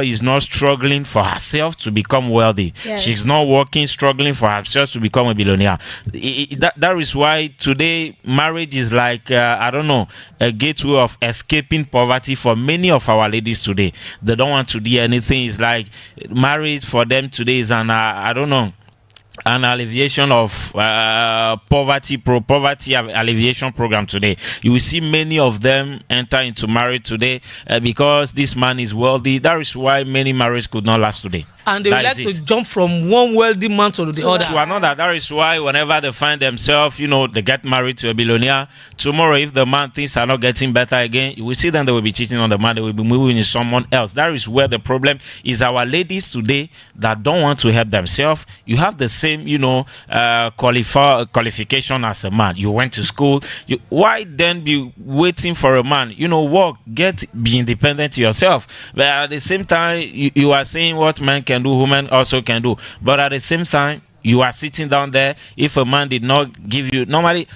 is not struggling for herself to become wealthy. Yes. She's not working, struggling for herself to become a billionaire. That is why today marriage is like, I don't know, a gateway of escaping poverty for many of our ladies today. They don't want to do anything. It's like marriage for them today is I don't know, an alleviation of poverty alleviation program today. You will see many of them enter into marriage today because this man is wealthy. That is why many marriages could not last today. And they like to jump from one wealthy man to the other. To another. That is why whenever they find themselves, they get married to a billionaire. Tomorrow, if the man things are not getting better again, you will see them, they will be cheating on the man. They will be moving in someone else. That is where the problem is. Our ladies today that don't want to help themselves. You have the same, qualification as a man. You went to school. Why then be waiting for a man? Work, be independent yourself. But at the same time, you are saying what men can do, women also can do. But at the same time, you are sitting down there. If a man did not give you, normally,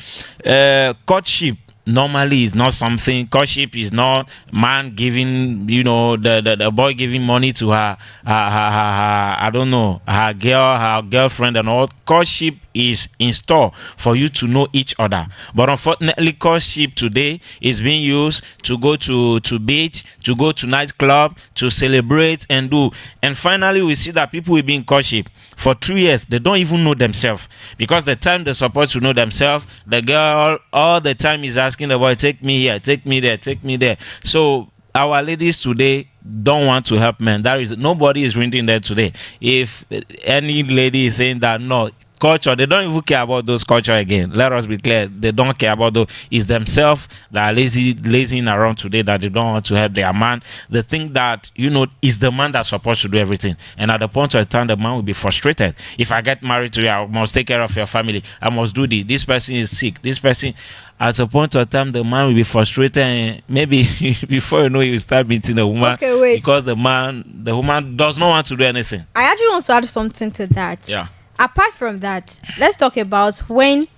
courtship normally is not something. Courtship is not man giving, the boy giving money to her I don't know, her girlfriend and all. Courtship is in store for you to know each other. But unfortunately, courtship today is being used to go to beach, to go to nightclub, to celebrate and do. And finally, we see that people will be in courtship for 3 years. They don't even know themselves, because the time they're supposed to know themselves, the girl all the time is asking the boy, take me here, take me there, take me there. So our ladies today don't want to help men. Nobody is reading there today. If any lady is saying that no culture, they don't even care about those culture again. Let us be clear, they don't care about those. It's themselves that are lazying around today, that they don't want to help their man. They think that is the man that's supposed to do everything, and at the point of time the man will be frustrated. If I get married to you, I must take care of your family, I must do this person is sick, this person. At a point of time, the man will be frustrated, and maybe before you know, you start meeting a woman. Okay, wait. Because the woman does not want to do anything. I actually want to add something to that. Yeah. Apart from that, let's talk about when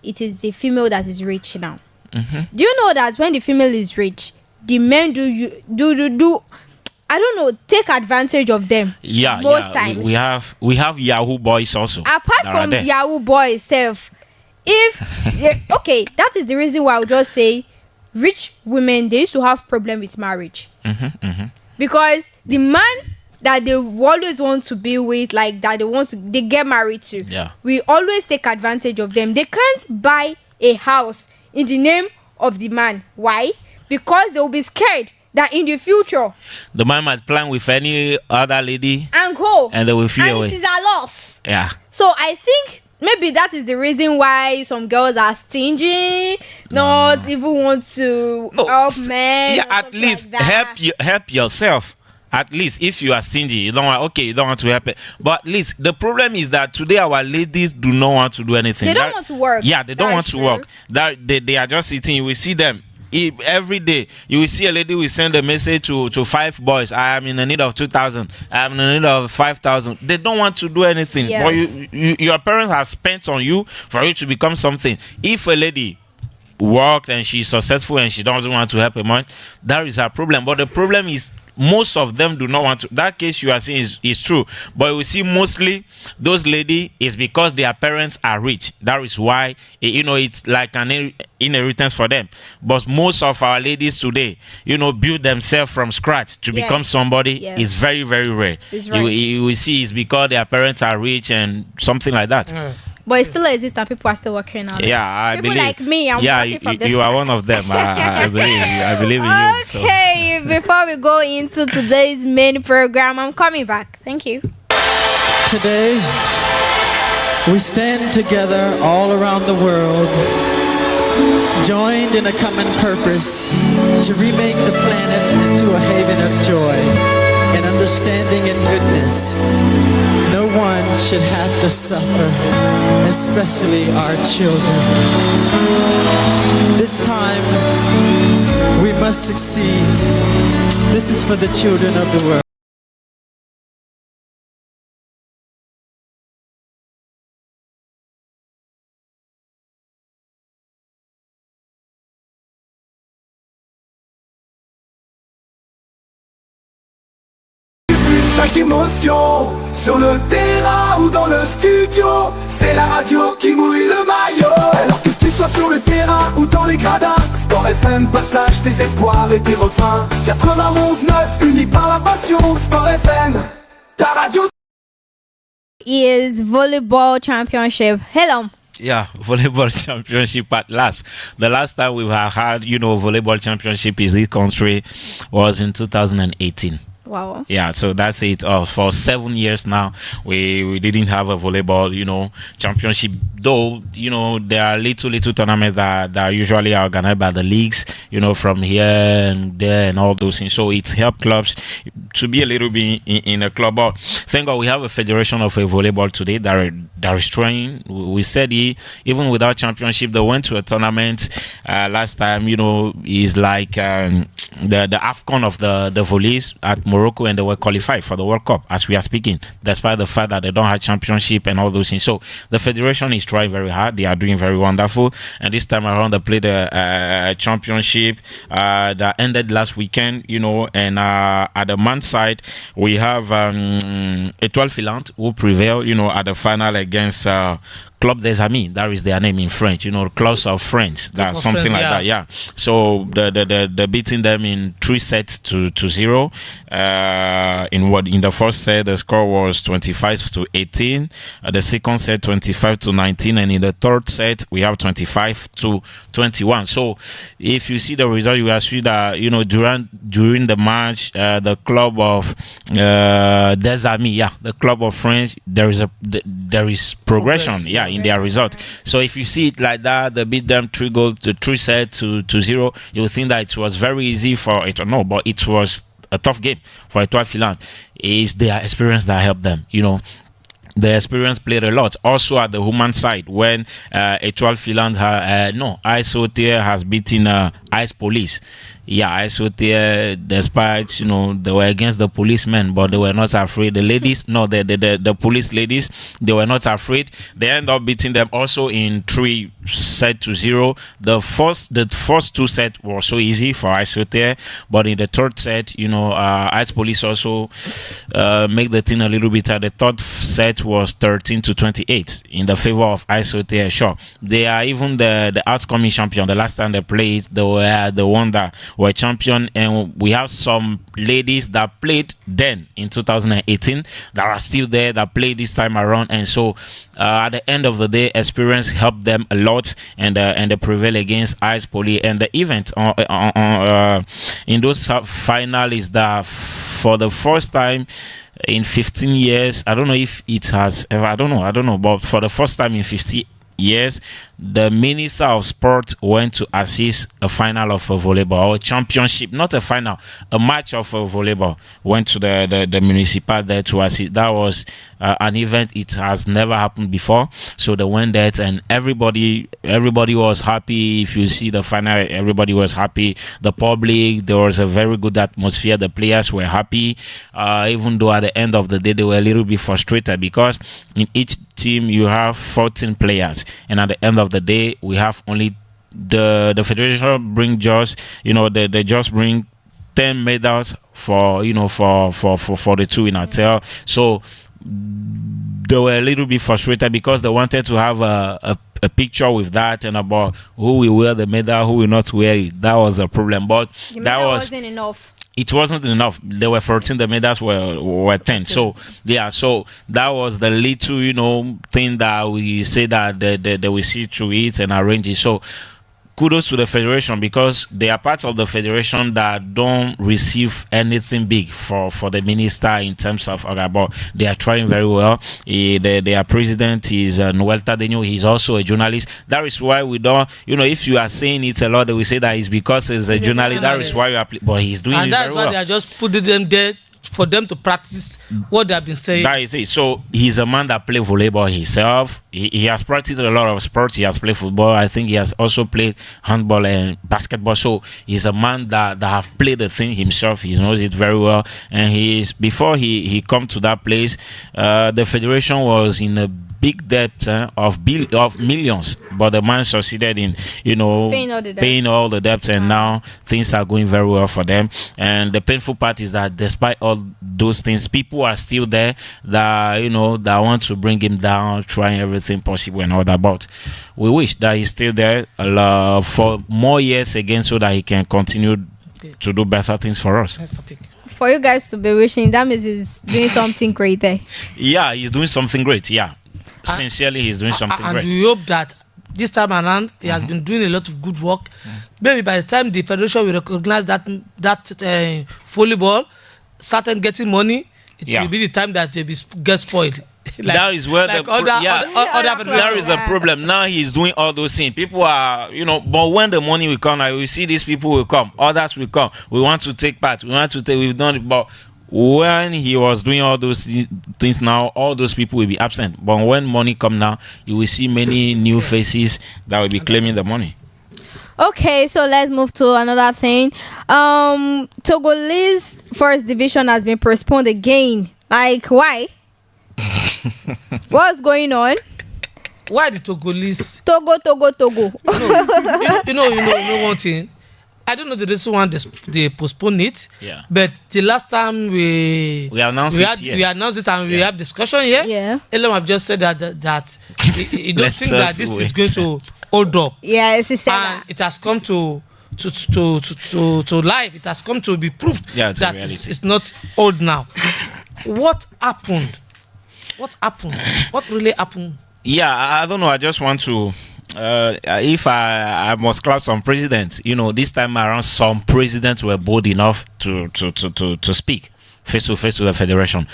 it is the female that is rich now. Mm-hmm. Do you know that when the female is rich, the men do I don't know, take advantage of them? Yeah, most times. We have Yahoo boys also. Apart from Yahoo boys self, okay, that is the reason why I would just say rich women, they used to have problem with marriage. Mm-hmm, mm-hmm. Because the man that they always want to be with, like that they get married to, we always take advantage of them. They can't buy a house in the name of the man. Why? Because they'll be scared that in the future the man might plan with any other lady and go, and they will feel away. It is a loss. Yeah. So I think maybe that is the reason why some girls are stingy, not even want to help men. Yeah, at least like help yourself. At least if you are stingy, you don't want to help it. But at least the problem is that today our ladies do not want to do anything. They don't want to work. Yeah, they don't want to work. That they are just sitting. You will see them every day. You will see a lady will send a message to 5 boys. I am in the need of 2,000. I am in the need of 5,000. They don't want to do anything. Yes. But your parents have spent on you for you to become something. If a lady worked and she's successful and she doesn't want to help a man, that is her problem. But the problem is most of them do not want to. That case you are saying is true, but we see mostly those ladies is because their parents are rich. That is why it's like an inheritance for them. But most of our ladies today build themselves from scratch to become somebody. Is very, very rare. Right. You will see it's because their parents are rich and something like that. But it still exists and people are still working on it. Yeah, I people believe. Like me, you are one of them. I believe in you. Okay, before we go into today's main program, I'm coming back. Thank you. Today, we stand together all around the world, joined in a common purpose to remake the planet into a haven of joy and understanding and goodness. No one should have to suffer, especially our children. This time, we must succeed. This is for the children of the world. chaque émotion, sur le terrain ou dans le studio, c'est la radio qui mouille le maillot. Alors que tu sois sur le terrain ou dans les gradins, Sport FM partage tes espoirs et tes refrains. 91.9 unis par la passion, Sport FM, ta radio. Is volleyball championship. Hello. Yeah, volleyball championship at last. The last time we've had, volleyball championship in this country was in 2018. Wow. Yeah, so that's it. For 7 years now, we didn't have a volleyball, championship. Though, there are little tournaments that usually are organized by the leagues, from here and there and all those things. So it's helped clubs to be a little bit in a club. But thank God we have a federation of a volleyball today that is trying. We said even without championship, they went to a tournament last time. Is like the AFCON of the volleys at Morocco, and they were qualified for the World Cup as we are speaking, despite the fact that they don't have championship and all those things. So the federation is trying very hard. They are doing very wonderful, and this time around they played a championship that ended last weekend. And at the men's side we have Étoile Filante who prevailed at the final against Club des Amis, that is their name in French, clubs of friends, that's something friends, like that, yeah. So the beating them in 3 sets to 0. In the first set the score was 25-18, the second set 25-19, and in the third set we have 25-21. So if you see the result, you will see that during the match the club of des Amis, the club of friends, there is progression, in their result. So if you see it like that, they beat them 3 sets to 0, you will think that it was very easy for it. No, but it was a tough game for Étoile Filante. It's their experience that helped them. The experience played a lot. Also at the woman side, when Étoile Filante Ice Hotel has beaten Ice Police. Yeah, Ice Hotel, despite they were against the policemen, but they were not afraid. The ladies, the police ladies, they were not afraid. They end up beating them also in 3 sets to 0. The first 2 sets were so easy for Ice Hotel, but in the third set, Ice Police also make the thing a little bit. The third set was 13-28 in the favor of Ice Hotel. Sure, they are even the outcoming champion. The last time they played, they were the one that were champion, and we have some ladies that played then in 2018 that are still there, that played this time around. And so at the end of the day, experience helped them a lot, and they prevail against Ice Poly. And the event in those final is that for the first time in 15 years, I don't know if it has ever, I don't know, but for the first time in 50 years, the Minister of Sport went to assist a final of a volleyball, or a championship, not a final, a match of a volleyball, went to the municipal there to assist. That was an event, it has never happened before. So they went there, and everybody was happy. If you see the final, everybody was happy. The public, there was a very good atmosphere. The players were happy, even though at the end of the day they were a little bit frustrated, because in each team you have 14 players, and at the end of the day we have only the federation bring just they just bring 10 medals for for the 2 in a tail. So they were a little bit frustrated because they wanted to have a picture with that, and about who will wear the medal, who will not wear it. That was a problem, but that wasn't enough. It wasn't enough. There were 14, the medals were 10. So yeah, so that was the little thing that we say that they will see through it and arrange it. So kudos to the federation, because they are part of the federation that don't receive anything big for the minister in terms of but they are trying very well. Their president is Noel Tadeno. He's also a journalist. That is why we don't, if you are saying it a lot, they will say that it's because he's a journalist. That is why you are, but he's doing it very well. And that's why they are just putting them there for them to practice what they have been saying. That is it. So he's a man that plays volleyball himself. He has practiced a lot of sports. He has played football. I think he has also played handball and basketball. So he's a man that have played the thing himself. He knows it very well. And before he come to that place, the federation was in a big debt of millions, but the man succeeded in paying all the debts, and now things are going very well for them. And the painful part is that despite all those things, people are still there that that want to bring him down, trying everything possible and all that. But we wish that he's still there for more years again, so that he can continue to do better things for us. Next topic. For you guys to be wishing, that means he's doing something great there. Yeah, he's doing something great. Yeah, sincerely, he's doing something and great. we hope that this time around he has been doing a lot of good work. Maybe by the time the federation will recognize that volleyball started getting money, it will be the time that they get spoiled. That is where there is a problem. Now he's doing all those things. People are, but when the money will come, we see these people will come, others will come. We want to take part. We've done it, but when he was doing all those things, now all those people will be absent. But when money come now, you will see many new faces that will be claiming the money. Okay, so let's move to another thing. Togolese first division has been postponed again. Like, why? What's going on? Why the Togolese? Togo. You know one thing. I don't know the reason why they postpone it. Yeah. But the last time we announced it and we have discussion here. Yeah. Elam have just said that he don't think that this is going to hold up. Yes, he said and it has come to life. It has come to be proved that it's not old now. What happened? What really happened? Yeah, I don't know. I just want to, if I must clap some presidents. This time around, some presidents were bold enough to speak face to face to the federation.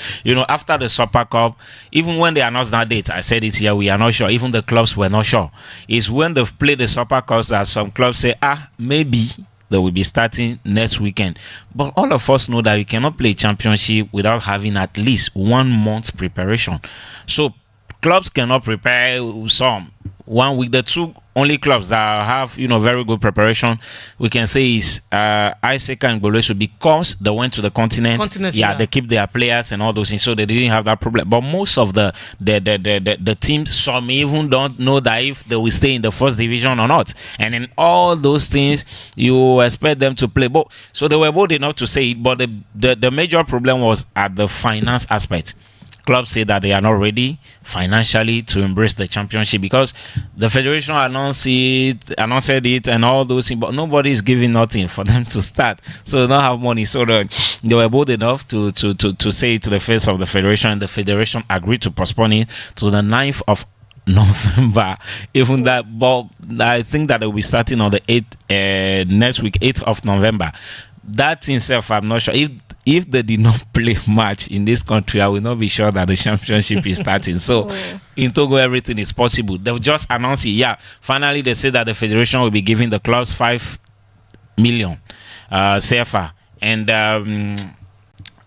After the Super Cup, even when they announced that date, I said it here, we are not sure. Even the clubs were not sure. It's when they've played the Super Cups that some clubs say, maybe they will be starting next weekend. But all of us know that you cannot play championship without having at least 1 month's preparation. So clubs cannot prepare some 1 week. The two only clubs that have very good preparation, we can say, is Isaac and Golosu, because they went to the continent. They keep their players and all those things, so they didn't have that problem. But most of the teams, some even don't know that if they will stay in the first division or not. And in all those things, you expect them to play. So they were bold enough to say it, but the major problem was at the finance aspect. Clubs say that they are not ready financially to embrace the championship, because the federation announced it and all those things, but nobody is giving nothing for them to start, so they don't have money. So they were bold enough to say it to the face of the federation, and the federation agreed to postpone it to the 9th of November. Even that, but I think that they will be starting on the 8th next week, 8th of November. That in itself, I'm not sure. If they did not play match in this country, I will not be sure that the championship is starting. So in Togo, everything is possible. They've just announced it. Yeah, finally they say that the federation will be giving the clubs 5 million CFA, and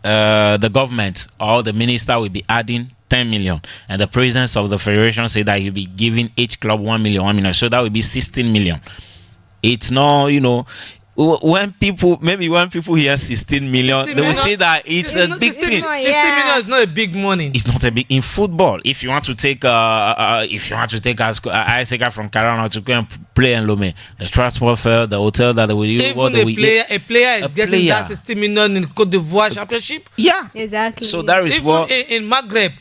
the government or the minister will be adding 10 million, and the president of the federation said that he'll be giving each club 1 million. So that will be 16 million. It's not, when people hear 16 million, they will say that it's a big thing. 16 million is not a big money. It's not a big in football. If you want to take Isaac from Carolina to go and play in Lomé, the transport fare, the hotel that they will use, a player is getting that 16 million in Côte d'Ivoire championship. Yeah, exactly. So that is what in Maghreb,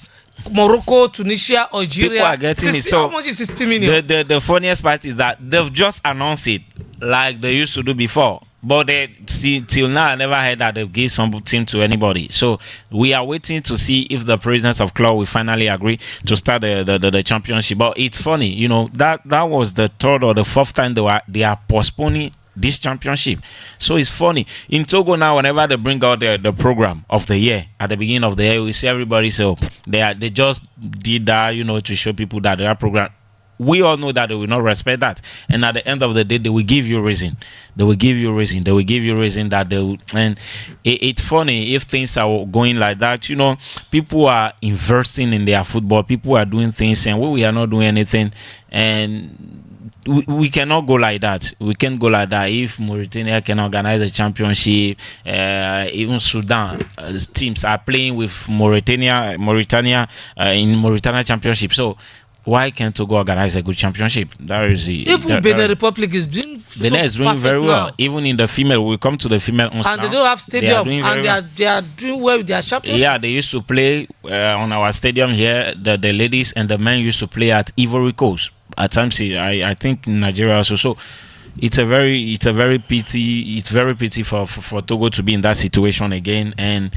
Morocco, Tunisia, Algeria, people are getting it. So how much is 16 million? The funniest part is that they've just announced it like they used to do before, but they see till now I never heard that they've given something to anybody. So we are waiting to see if the presidents of club will finally agree to start the championship. But it's funny, that was the third or the fourth time they are postponing this championship. So it's funny in Togo now. Whenever they bring out the program of the year at the beginning of the year, we see everybody say they just did that, to show people that their program. We all know that they will not respect that, and at the end of the day, they will give you reason. They will give you reason that they will. And it's funny if things are going like that. People are investing in their football. People are doing things, and we are not doing anything. And we cannot go like that. We can't go like that. If Mauritania can organize a championship, even Sudan teams are playing with Mauritania in Mauritania championship. So why can't Togo organize a good championship? That is even Benin Republic is doing Benin is doing very well. Even in the female, we come to the female and now. They don't have stadium, they are doing well with their championship. Yeah, they used to play on our stadium here. The ladies and the men used to play at Ivory Coast. At times, I think in Nigeria also. So it's very pity for Togo to be in that situation again, and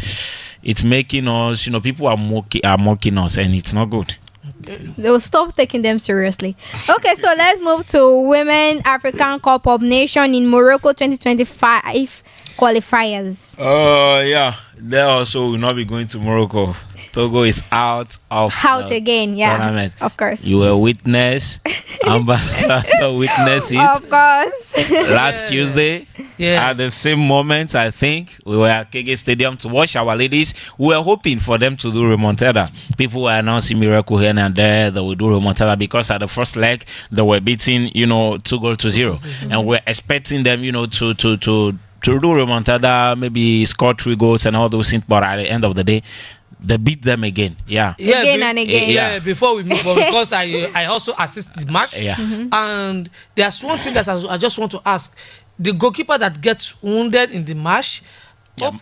it's making us, people are mocking us, and it's not good. They will stop taking them seriously. Okay, so let's move to Women African Cup of Nation in Morocco 2025 qualifiers. Yeah, they also will not be going to Morocco. Togo is out again, yeah, tournament. Of course. You were witness, ambassador witness it. Of course. Last Tuesday, at the same moment, I think we were at KG Stadium to watch our ladies. We were hoping for them to do remontada. People were announcing miracle here and there that we do remontada because at the first leg they were beating, 2-0, and we're expecting them, to do remontada, maybe score 3 goals and all those things. But at the end of the day, they beat them again. Again and again. Yeah, before we move on, because I also assist the match. And there's one thing that I just want to ask. The goalkeeper that gets wounded in the match,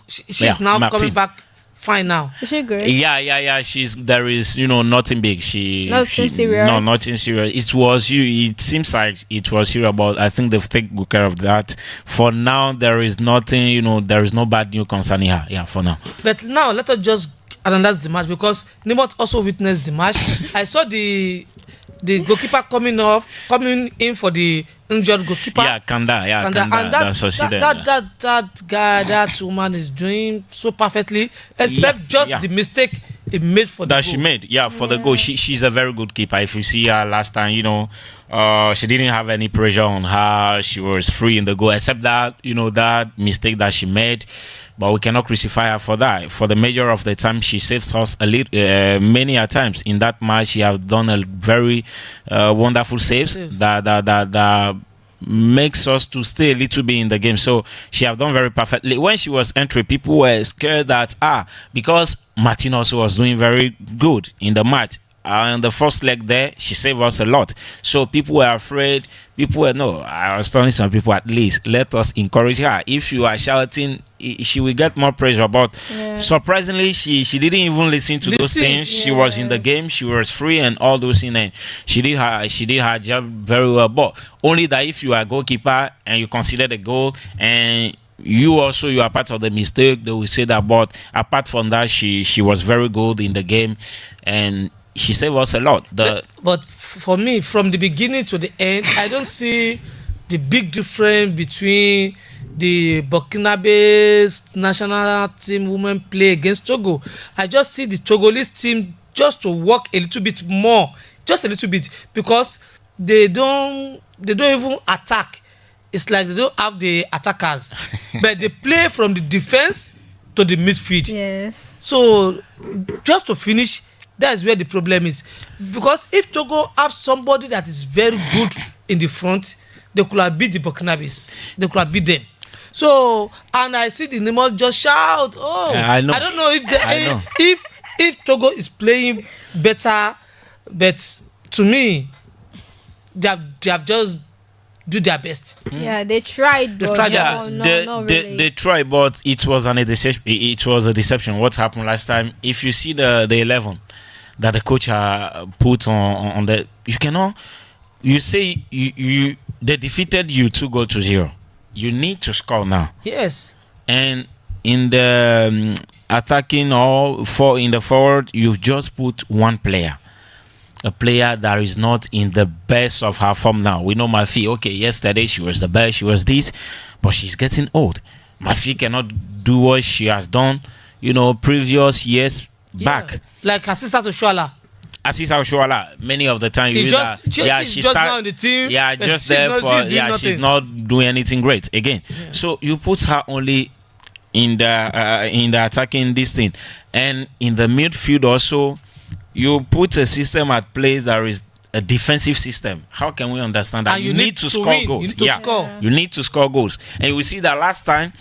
she's now Martin. coming back fine now. Is she good? Yeah. There is, nothing big. Nothing serious. No, nothing serious. It seems like it was serious, but I think they've taken good care of that. For now, there is nothing, there is no bad news concerning her. Yeah, for now. But now, let us just analyze the match because Nimot also witnessed the match. I saw the goalkeeper coming in for the injured goalkeeper. Yeah, Kanda. And that guy, that woman is doing so perfectly, except the mistake he made for the goal. She made, for the goal. She's a very good keeper. If you see her last time, she didn't have any pressure on her. She was free in the goal, except that, that mistake that she made. But we cannot crucify her for that. For the major of the time, she saves us many a times. In that match, she has done a very wonderful saves that makes us to stay a little bit in the game. So she have done very perfectly. When she was entering, people were scared that because Martin also was doing very good in the match. In the first leg there, she saved us a lot. So people were afraid. I was telling some people, at least let us encourage her. If you are shouting, she will get more pressure. But surprisingly, she didn't even listen to those things. She was in the game. She was free and all those things. And she did her job very well. But only that if you are a goalkeeper and you consider the goal and you are part of the mistake, they will say that. But apart from that, she was very good in the game and she saved us a lot. But for me, from the beginning to the end, I don't see the big difference between the Burkinabe's national team women play against Togo. I just see the Togolese team just to work a little bit more, just a little bit, because they don't even attack. It's like they don't have the attackers, but they play from the defense to the midfield. Yes. So just to finish, that's where the problem is. Because if Togo have somebody that is very good in the front, they could have beat the Burkinabes. They could have beat them. So, and I see the Nemo just shout, I don't know if Togo is playing better, but to me, they have just do their best. Yeah, they tried. They tried. They tried, but it was a deception. What happened last time? If you see the 11 that the coach put on the, you say they defeated you 2-0. You need to score now. Yes. And in the attacking in the forward, you've just put one player. A player that is not in the best of her form now. We know Mafi. Okay, yesterday she was the best. She was this, but she's getting old. Mafi cannot do what she has done, previous years back. Like her sister Oshuala. Many of the time she's just now in the team. Yeah, just there for. She's not doing anything great again. Yeah. So you put her only in the attacking this thing, and in the midfield also. You put a system at play that is a defensive system, how can we understand that? And You need to score goals. You need to score. You need to score goals. And we see that last time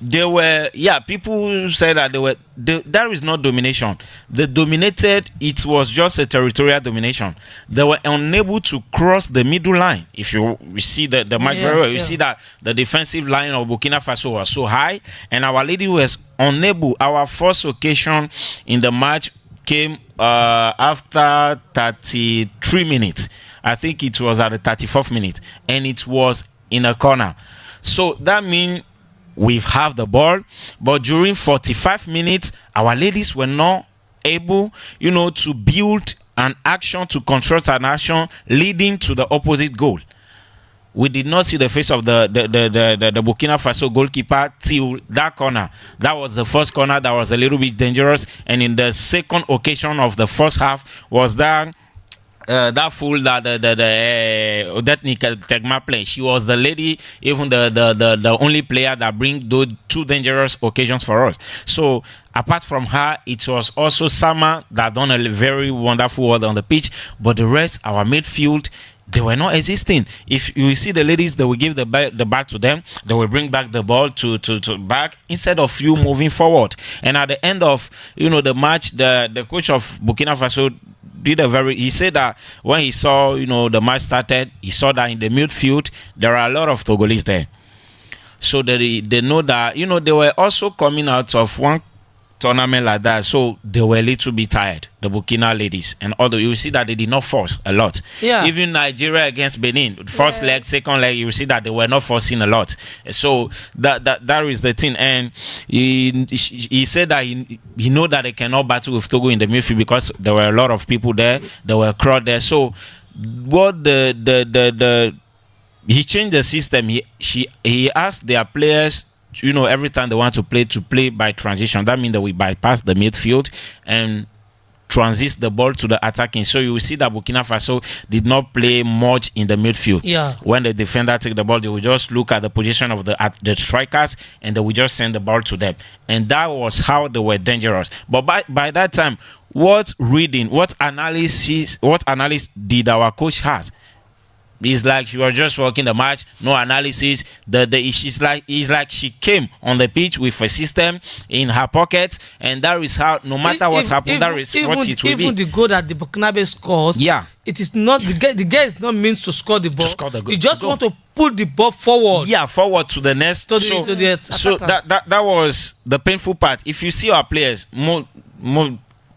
there were people said that there is no domination. They dominated. It was just a territorial domination. They were unable to cross the middle line. If you see the match very well, you see that the defensive line of Burkina Faso was so high, and Our Lady was unable. Our first occasion in the match came after 33 minutes. I think it was at the 34th minute, and it was in a corner. So that means we've have the ball, but during 45 minutes, Our Ladies were not able, to build an action, to construct an action leading to the opposite goal. We did not see the face of the Burkina Faso goalkeeper till that corner. That was the first corner that was a little bit dangerous, and in the second occasion of the first half was that fool that that Tegma played. She was the lady, even the only player that bring those two dangerous occasions for us. So apart from her, it was also Sama that done a very wonderful work on the pitch. But the rest, our midfield, they were not existing. If you see the ladies, they will give the ball to them. They will bring back the ball to back instead of you moving forward. And at the end of the match, the coach of Burkina Faso he said that when he saw the match started, he saw that in the midfield there are a lot of Togolese there. So they know that they were also coming out of one tournament like that, so they were a little bit tired, the Burkina ladies. And although you see that they did not force a lot, even Nigeria against Benin, first leg, second leg, you see that they were not forcing a lot. So that is the thing. And he said that he know that they cannot battle with Togo in the midfield because there were a lot of people there, there were a crowd there. So what he changed the system. He asked their players, every time they want to play by transition. That means that we bypass the midfield and transit the ball to the attacking. So you will see that Burkina Faso did not play much in the midfield. Yeah. When the defender take the ball, they will just look at the position of the strikers and they will just send the ball to them. And that was how they were dangerous. But by that time, what analysis did our coach have? It's like she was just walking the match, no analysis. It's like she came on the pitch with a system in her pocket, and that is how, no matter what happens, that is what it will be. Even the goal that the Burkinabe scores, it is not the guy is not meant to score the ball. You just want to put the ball forward. Yeah, forward to the next. So that was the painful part. If you see our players, more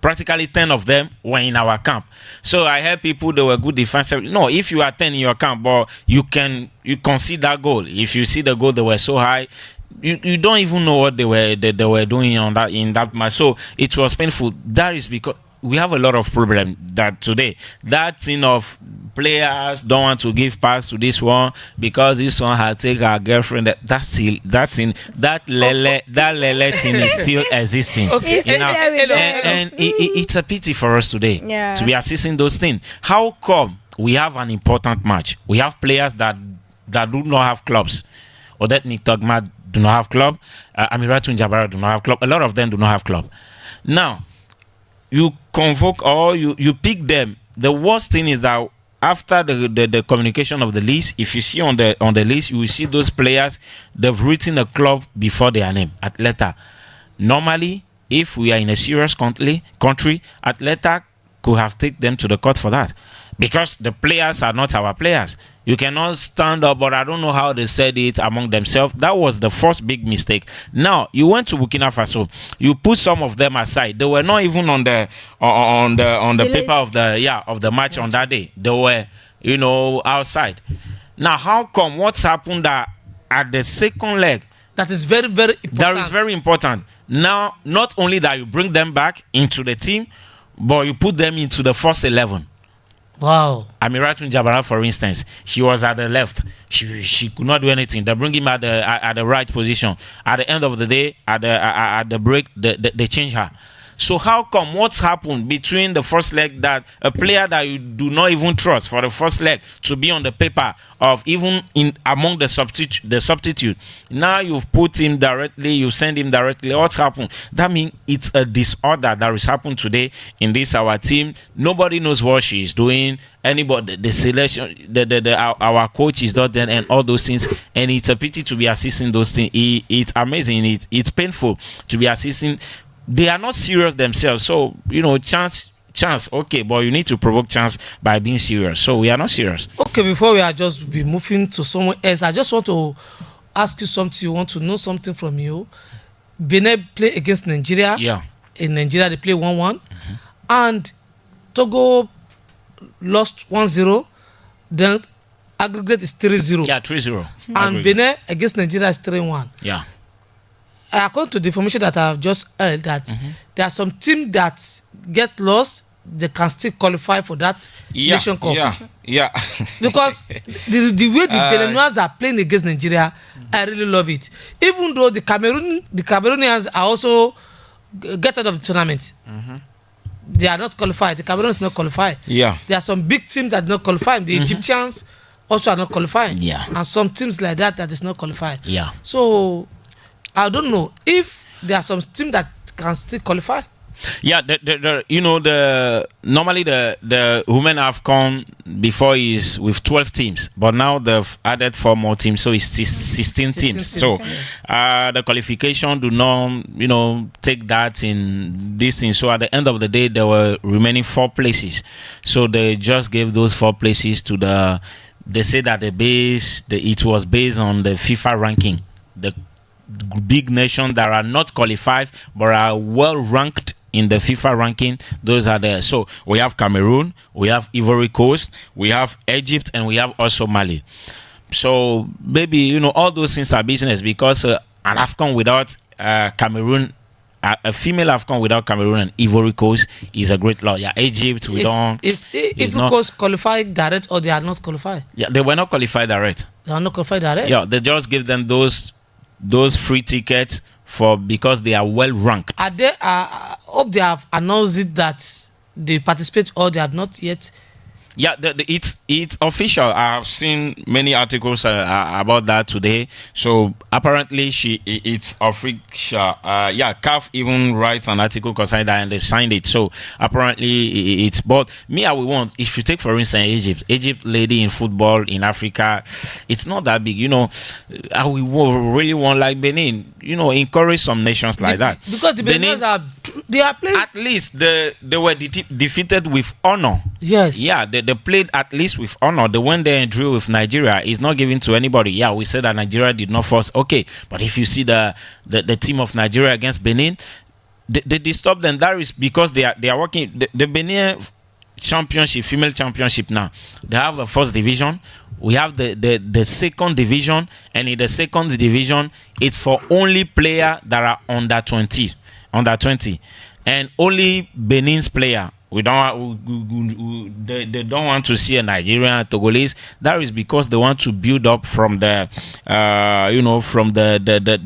practically 10 of them were in our camp. So I heard people they were good defensive. No, if you are 10 in your camp, but you concede that goal. If you see the goal, they were so high, you don't even know what they were doing in that match. So it was painful. That is because we have a lot of problem that today. That thing of players don't want to give pass to this one because this one has taken our girlfriend. That lele thing is still existing. Okay. And it's a pity for us today to be assisting those things. How come we have an important match? We have players that do not have clubs. Odette Nitogma do not have club. Amiratu Njabara do not have club. A lot of them do not have club. Now, you convoke or you pick them. The worst thing is that after the communication of the list, if you see on the list, you will see those players, they've written a club before their name, Atleta. Normally, if we are in a serious country, Atleta could have taken them to the court for that. Because the players are not our players. You cannot stand up, but I don't know how they said it among themselves. That was the first big mistake. Now, you went to Burkina Faso. You put some of them aside. They were not even on the paper of the match on that day. They were, outside. Now, how come? What's happened that at the second leg? That is very, very important. That is very important. Now, not only that you bring them back into the team, but you put them into the first 11. Wow. Amiratu Njabara, for instance, she was at the left. She could not do anything. They bring him at the right position. At the end of the day, at the break, they change her. So how come? What's happened between the first leg that a player that you do not even trust for the first leg to be on the paper of even in among the substitute? Now you've put him directly, you send him directly. What's happened? That means it's a disorder that is happening today in this our team. Nobody knows what she is doing. Anybody, the selection, our coach is not there, and all those things. And it's a pity to be assisting those things. It's amazing. It's painful to be assisting. They are not serious themselves. So, chance, okay, but you need to provoke chance by being serious. So we are not serious. Okay, before we are just be moving to someone else, I just want to ask you something. You want to know something from you. Benin play against Nigeria. Yeah. In Nigeria, they play 1-1. And Togo lost 1-0. Then aggregate is 3-0. Yeah, 3-0. And Benin against Nigeria is 3-1. Yeah. According to the information that I've just heard, that there are some teams that get lost, they can still qualify for that Nation Cup. Yeah. Because the way the Beniners are playing against Nigeria, I really love it. Even though the Cameroonians are also get out of the tournament. They are not qualified. The Cameroon is not qualified. Yeah. There are some big teams that are not qualified. The Egyptians also are not qualified. Yeah. And some teams like that is not qualified. Yeah. So I don't know if there are some teams that can still qualify. Yeah, normally the women have come before is with 12 teams, but now they've added 4 more teams, so it's 16 teams. So the qualification do not take that in this thing. So at the end of the day, there were remaining 4 places. So they just gave those 4 places to they say that it was based on the FIFA ranking. The big nations that are not qualified but are well ranked in the FIFA ranking, those are there. So we have Cameroon, we have Ivory Coast, we have Egypt, and we have also Mali. So maybe all those things are business, because an AFCON without Cameroon, a female AFCON without Cameroon and Ivory Coast is a great lot. Yeah, Egypt, we don't. Is Ivory Coast qualified direct, or they are not qualified? Yeah, they were not qualified direct. They are not qualified direct? Yeah, they just give them those free tickets because they are well ranked. Are they? Hope they have announced it that they participate, or they have not yet. Yeah, it's official. I have seen many articles about that today. So apparently it's official. CAF even writes an article concerning that, and they signed it. So apparently it's. But me, I would want, if you take for instance Egypt lady in football in Africa, it's not that big. I would really want like Benin. Encourage some nations like that, because the Benin they are playing. At least they were defeated with honor. Yes. Yeah, they played at least with honor. They went there and drew with Nigeria. It's not given to anybody. Yeah, we said that Nigeria did not force. Okay, but if you see the team of Nigeria against Benin, they disturbed them. That is because they are working. The Benin championship, female championship now, they have a first division. We have the second division, and in the second division, it's for only players that are under 20, and only Benin's player. They don't want to see a Nigerian, Togolese. That is because they want to build up from the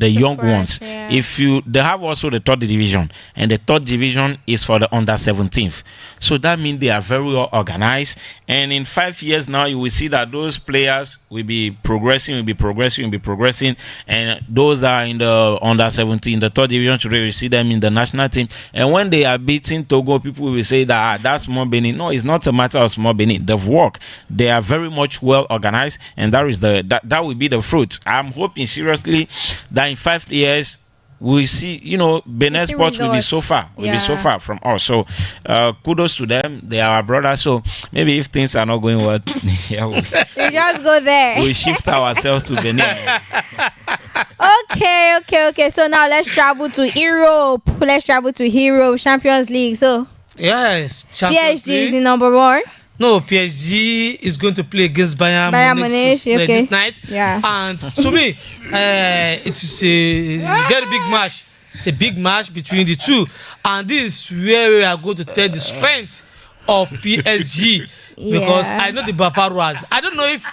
young ones. Yeah. They have also the third division, and the third division is for the under 17th. So that means they are very well organized. And in 5 years now, you will see that those players will be progressing. And those are in the under 17, the third division today. You see them in the national team. And when they are beating Togo, people will say that that's small Benin. No, it's not a matter of small Benin. They've worked. They are very much well organized, and that will be the fruit. I'm hoping seriously that in 5 years we see, Benin sports will be so far, from us. So kudos to them. They are our brothers. So maybe if things are not going well, we just go there. We shift ourselves to Benin. Okay. So now let's travel to Europe. Champions League. So yes, Champions PSG League. is the number 1. No, PSG is going to play against Bayern Munich this night. Yeah. And to me, it is a very big match. It's a big match between the two. And this is where we are going to tell the strength of PSG. Because I know the Bavarois. I don't know if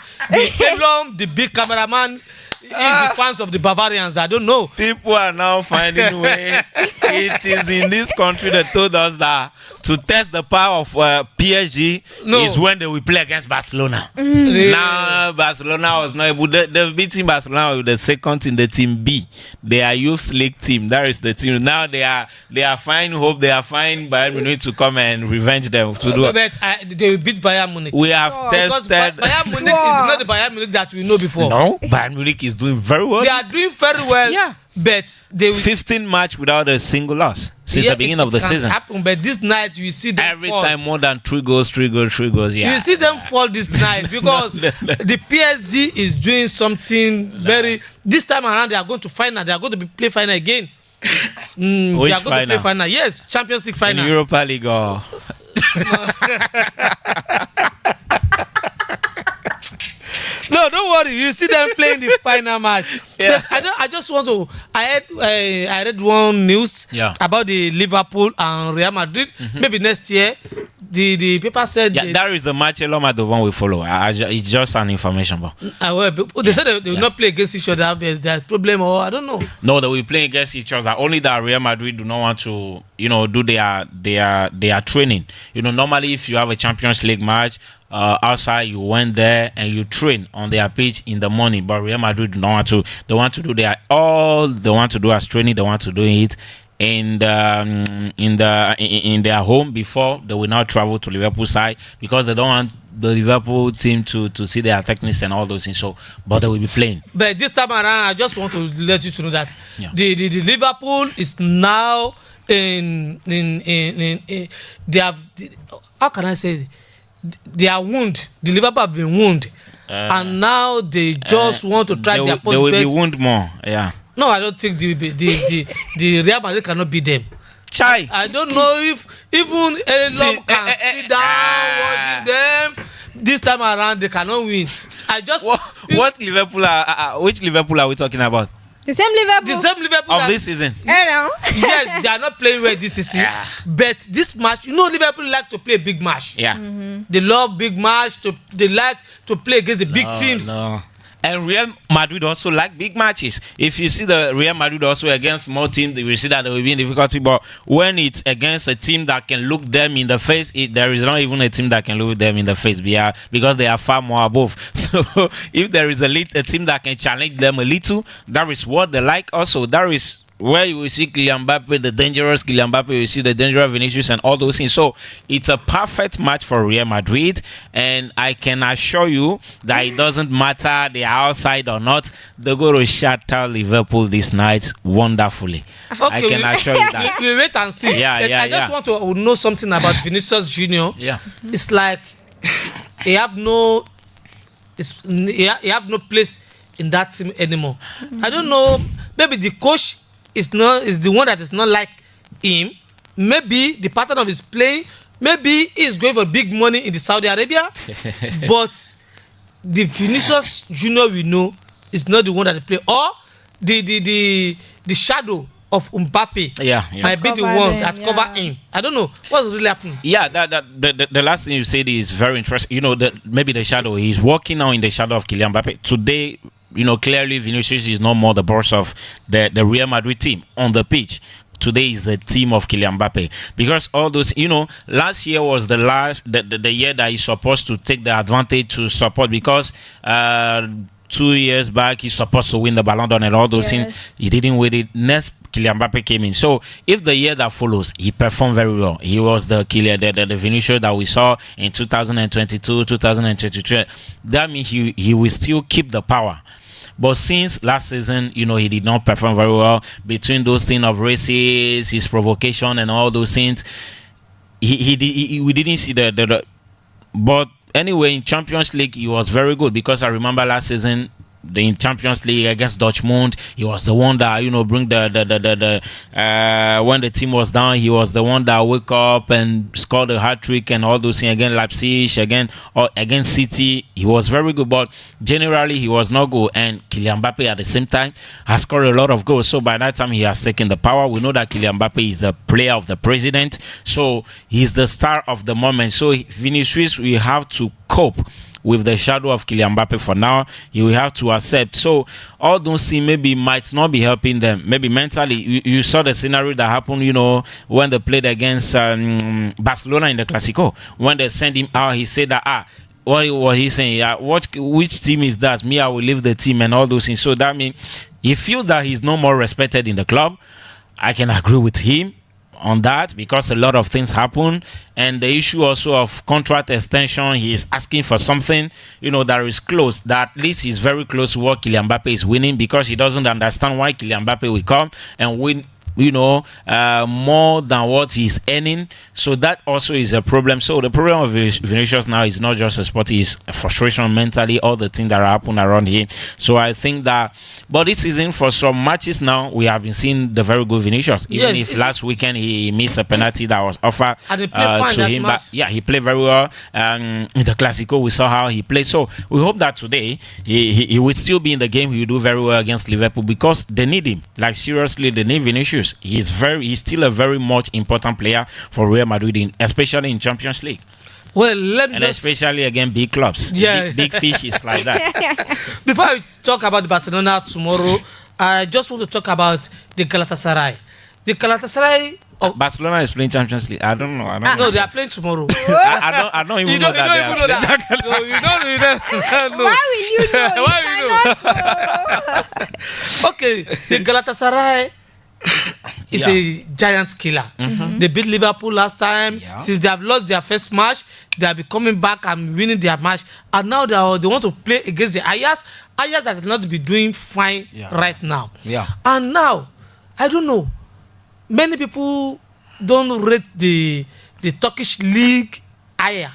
the big cameraman the fans of the Bavarians, I don't know. People are now finding way. It is in this country that told us that to test the power of PSG is when they will play against Barcelona. Really? Now Barcelona was not able. They've beaten Barcelona with the second in the team B. They are youth league team. That is the team. Now they are fine. Hope they are fine. Bayern Munich to come and revenge them. To do. But they will beat Bayern Munich. We have Because tested. Bayern Munich is not the Bayern Munich that we know before. No, Bayern Munich is doing very well. They are doing very well. Yeah. But they will 15 match without a single loss since the beginning of the season. Happen, but this night you see them Every fall. time more than 3 goals. Yeah. You see them fall this night because the PSG is doing something very. This time around, they are going to final. They are going to play final again. They Which are going to play final. Yes, Champions League final. In Europa League. Or... No, don't worry. You see them playing the final match. Yeah. I just want to. I read one news about the Liverpool and Real Madrid. Maybe next year, the paper said. Yeah, that is the match Eloma the one we follow. It's just an information, but. They said they will not play against each other. There's a problem, or I don't know. No, they will play against each other. Only that Real Madrid do not want to, do their training. Normally if you have a Champions League match. Outside, you went there and you train on their pitch in the morning, but Real Madrid do not want to. They want to do all they want to do as training. They want to do it in their home before they will now travel to Liverpool side because they don't want the Liverpool team to see their techniques and all those things. So, but they will be playing. But this time around, I just want to let you to know that the Liverpool is now in they have. How can I say it? They are wounded. The Liverpool have been wounded, and now they just want to try their possible best. They will be wounded more. Yeah. No, I don't think the Real Madrid cannot beat them. Chai. I don't know if even Elon can sit down watching them. This time around, they cannot win. I just what Liverpool are? Which Liverpool are we talking about? The same Liverpool of this season. Yes, they are not playing well this season. Yeah. But this match, Liverpool like to play big match. Yeah. They love big match. They like to play against the big teams. No. And Real Madrid also like big matches. If you see the Real Madrid also against small teams, you will see that they will be in difficulty. But when it's against a team that can look them in the face, there is not even a team that can look them in the face because they are far more above. So if there is a team that can challenge them a little, that is what they like also. That is where you will see Kylian Mbappe, the dangerous Kylian Mbappe, you see the dangerous Vinicius and all those things. So it's a perfect match for Real Madrid, and I can assure you that it doesn't matter they are outside or not, they're going to shatter Liverpool this night wonderfully. Okay, I can assure you that. We wait and see. I just want to know something about Vinicius Junior. Yeah, it's like he have no place in that team anymore. I don't know. Maybe the coach is the one that is not like him. Maybe the pattern of his playing. Maybe he's going for big money in the Saudi Arabia. But the Vinicius Junior we know is not the one that play. Or the shadow of Mbappe might be the one that cover him. I don't know what's really happening. Yeah, the last thing you said is very interesting. Maybe the shadow. He's walking now in the shadow of Kylian Mbappe today. Clearly Vinicius is no more the boss of the Real Madrid team on the pitch. Today is the team of Kylian Mbappe because all those, last year was the year that he's supposed to take the advantage to support because 2 years back he's supposed to win the Ballon d'Or and all those things. He didn't win it. Next Kylian Mbappe came in. So if the year that follows he performed very well, he was the Vinicius that we saw in 2022, 2023. That means he will still keep the power. But since last season, he did not perform very well between those things of races, his provocation and all those things. We didn't see the but anyway, in Champions League, he was very good because I remember last season in Champions League against Dortmund, he was the one that bring the when the team was down, he was the one that woke up and scored a hat-trick and all those things against Leipzig, against City. He was very good, but generally he was not good. And Kylian Mbappe at the same time has scored a lot of goals. So by that time he has taken the power. We know that Kylian Mbappe is the player of the president, so he's the star of the moment. So Vinicius, we have to cope with the shadow of Kylian Mbappe for now. He will have to accept. So all those things maybe might not be helping them. Maybe mentally, you saw the scenario that happened, when they played against Barcelona in the Clasico. When they sent him out, he said that, what was he saying? Which team is that? Me, I will leave the team and all those things. So that means he feels that he's no more respected in the club. I can agree with him on that because a lot of things happen, and the issue also of contract extension, he is asking for something that is close, that at least he's very close to what Kylian Mbappe is winning, because he doesn't understand why Kylian Mbappe will come and win more than what he's earning. So that also is a problem. So the problem of Vinicius now is not just a sport, it's a frustration mentally, all the things that are happening around him. So I think that, but this season for some matches now, we have been seeing the very good Vinicius. Even if last weekend he missed a penalty that was offered to him, but he played very well. In the Clasico, we saw how he played. So we hope that today he will still be in the game. He will do very well against Liverpool, because they need him. Like, seriously, they need Vinicius. He's still a very much important player for Real Madrid, especially in Champions League. Well, especially against big clubs, big fishes like that. Before I talk about Barcelona tomorrow, I just want to talk about the Galatasaray. The Galatasaray. Barcelona is playing Champions League. I don't know. No, they are playing tomorrow. I don't even know that they are playing. No, you don't know. Why will you know? Why will you know? Okay, the Galatasaray is a giant killer. They beat Liverpool last time. Since they have lost their first match, they have been coming back and winning their match, and now they want to play against the Ajax that will not be doing fine right now. And now, I don't know, many people don't rate the Turkish league higher.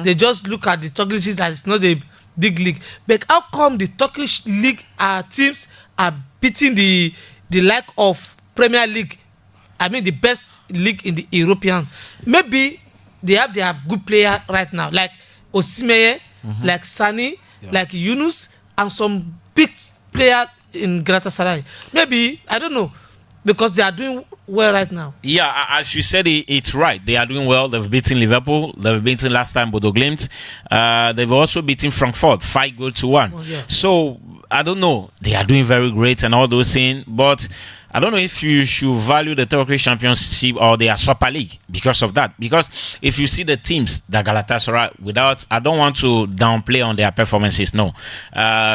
They just look at the Turkish league that it's not a big league. But how come the Turkish league teams are beating the like of Premier League? I mean, the best league in the European. Maybe they have their good player right now, like Osimhen, like Sani, like Yunus, and some big player in Galatasaray. Maybe, I don't know, because they are doing well right now. Yeah, as you said, it's right. They are doing well. They've beaten Liverpool. They've beaten last time Bodo Glimt. They've also beaten Frankfurt 5-1. So I don't know. They are doing very great and all those things, but I don't know if you should value the Turkish Championship or their Super League because of that. Because if you see the teams that Galatasaray, I don't want to downplay on their performances. No,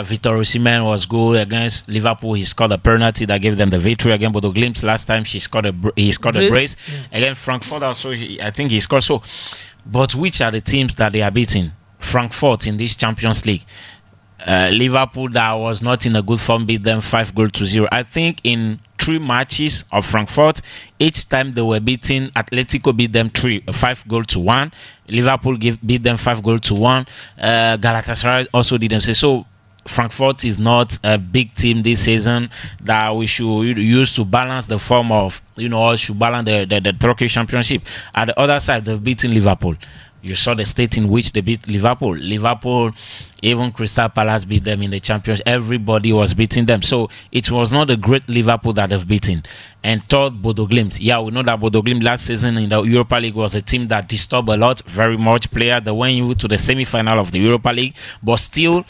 Victor Osimhen was good against Liverpool. He scored a penalty that gave them the victory. Against Bodo Glimt last time, he scored a brace. Against Frankfurt also, I think he scored. So, but which are the teams that they are beating? Frankfurt in this Champions League. Liverpool, that was not in a good form, beat them 5-0. I think in 3 matches of Frankfurt, each time they were beaten, Atletico beat them 5-1. Liverpool beat them 5-1. Galatasaray also did them say so. Frankfurt is not a big team this season that we should use to balance the form of, or should balance the Turkish Championship. At the other side, they've beaten Liverpool. You saw the state in which they beat Liverpool. Liverpool, even Crystal Palace beat them in the Champions. Everybody was beating them. So it was not a great Liverpool that they've beaten. And third, Bodo Glimt. Yeah, we know that Bodo Glimt last season in the Europa League was a team that disturbed a lot, very much player. They went to the semi-final of the Europa League. But still,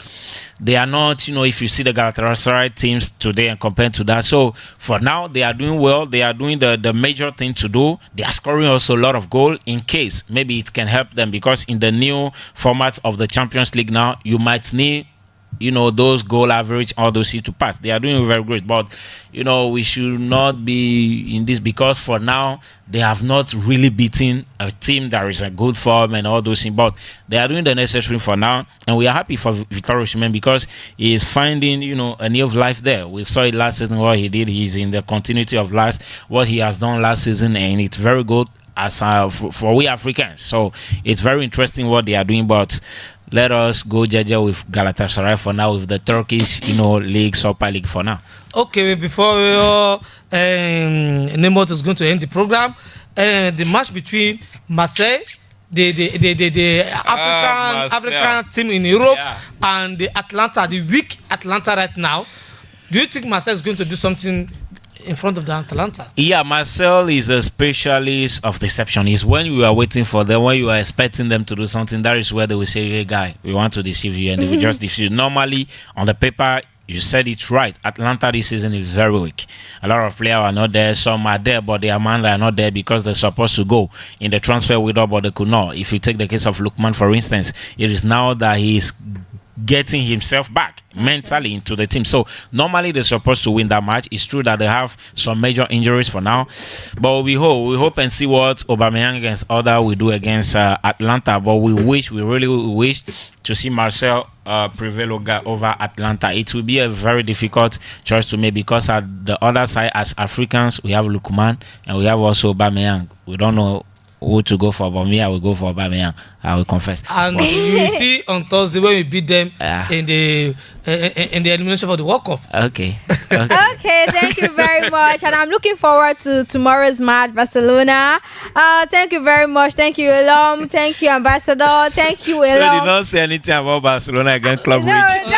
they are not, if you see the Galatasaray teams today and compared to that. So for now, they are doing well. They are doing the major thing to do. They are scoring also a lot of goals in case maybe it can help them, because in the new format of the Champions League now, you might need those goal average, all those things to pass. They are doing very great, but we should not be in this, because for now they have not really beaten a team that is a good form and all those things, but they are doing the necessary for now, and we are happy for Victor Osimhen because he is finding a new life there. We saw it last season, what he did. He's in the continuity of what he has done last season, and it's very good as for we Africans. So it's very interesting what they are doing, but let us go Jaja with Galatasaray for now, with the Turkish, league, Super League for now. Okay, before Nemot is going to end the program, the match between Marseille, the African team in Europe, and the weak Atlanta right now. Do you think Marseille is going to do something in front of the Atalanta. Yeah, Marcel is a specialist of deception. Is when you are waiting for them, when you are expecting them to do something, that is where they will say, "Hey, guy, we want to deceive you," and they will just deceive you. Normally, on the paper, you said it right. Atlanta this season is very weak. A lot of players are not there. Some are there, but the amount are not there because they're supposed to go in the transfer window, but they could not. If you take the case of Lukman, for instance, it is now that he is getting himself back mentally into the team. So normally they're supposed to win that match. It's true that they have some major injuries for now, but we hope and see what Aubameyang against Oda will do against Atlanta. But we really wish to see Marcel prevail over Atlanta. It will be a very difficult choice to make because at the other side, as Africans, we have Lukman and we have also Aubameyang. We don't know who to go for, but me, I will go for Aubameyang. I will confess. And you will see on Thursday when we beat them in the elimination for the World Cup. Okay. Okay, thank you very much, and I'm looking forward to tomorrow's match, Barcelona. Thank you very much. Thank you, Elom. Thank you, Ambassador. Thank you, Elom. So you did not say anything about Barcelona against Club No, Ridge?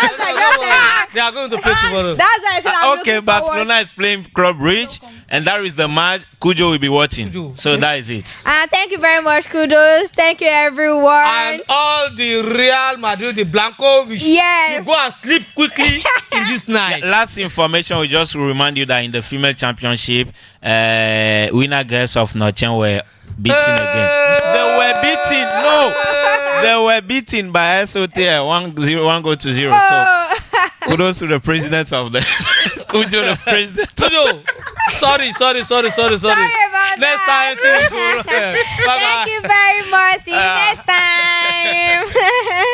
They are going to play tomorrow. That's why I said I'm Okay, looking Barcelona forward. is playing Club Ridge, and that is the match Cujo will be watching. Cujo. So that is it. Thank you very much, kudos. Thank you, everyone. And all the Real Madrid, the Blanco, Yes. you go and sleep quickly in this night. Last information, we just will remind you that in the female championship, winner girls of Nochen were beaten again. They were beaten. No, they were beaten by SOTL 1-0, 1-0. So kudos to the president of the Cujo, the president. Cujo, sorry. Sorry about Next that. time, to go. Bye-bye. Thank you very much. See you next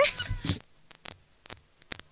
time.